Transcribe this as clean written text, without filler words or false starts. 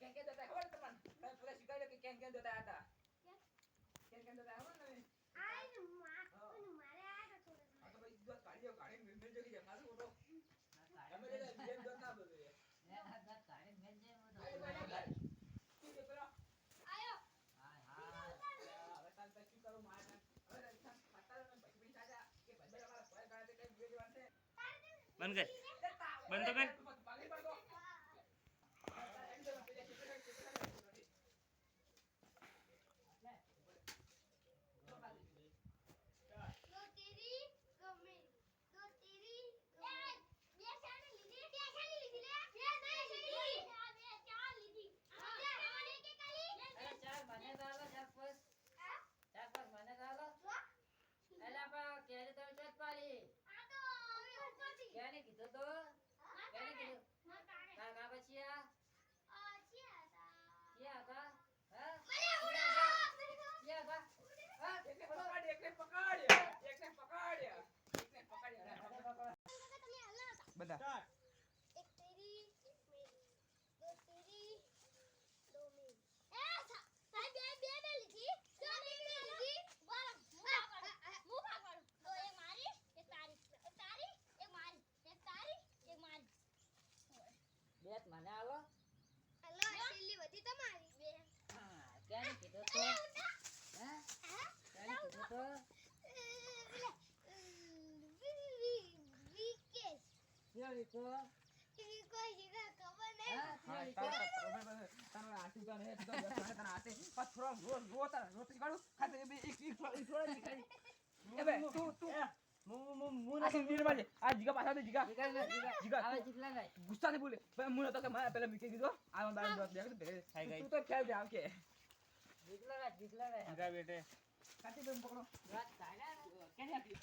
કેમ દેતા ખબર તમને તમે પૂરા શીખવાડ્યો કે કેમ દેતા હતા કેમ દેતા ખબર ને મારે આ તો થોડો આ તો ભાઈ દૂધ કાઢી મિલ જગી જાય મારું ફોટો તમે જે બીએમ દોત ના બધું યાર લે આ દત કાઢી મેલ જે હું તો ઠીક છે પેલો આયો હાય હવે તાર શું કરું માર હવે ખાતા ને પછી સાજા કે બંદર અમારા કોઈ કાઢે કઈ બીજો જવાન છે બંધ કર બંધ તો કર પાગલ પાડો તો તેરી ગમે તો તેરી બે ચાને લીધી બે ચાને લીધી લે બે નહીં લીધી આ બે ચાર લીધી આ બે મને કે કાલી અરે ચાર મને ગાલો ચાર પાસ મને ગાલો એલા પા કેરે તો ચત પાડી આ તો હવે ઉપરથી કેને કીધું તો કેને કીધું કાકા બચિયા ક્યાં હતા હા ક્યાં હતા હા એકને પકડ બધા એક તેરી એક મેરી દો તેરી દો મેરી એ સાહેબ બે લીધી દો મેરી લીધી બરાબર મુ ભાગવાડો તો એક મારી એક તારી એક તારી એક મારી એક તારી એક મારી બેટ મને આલો હલો છેલ્લી વધી તમારી બે હા કેને કીધું તો હે કેને કીધું તો વિકેશ ક્યાં લીધો કોઈ જગ્યા ખબર નહીં હા હા તારો આટી તો ને તો તને આટે પાછ થોડો રોતા રોતી કાઢું ખાતે બે એક થોડા નીકળી એ બે તું મુ ના સમજી માજે આ જીગા પાછા દે જીગા આવે જીગલા ગઈ ગુસ્સા થી બોલે મુ નતો કે મારા પેલા મીકે કીધો આ બાર દોત દેખ તું તો ખેલ દે આવકે જીગલા ગઈ જા બેટે કાટી બે પકડો વાત કાઢા કેને આપી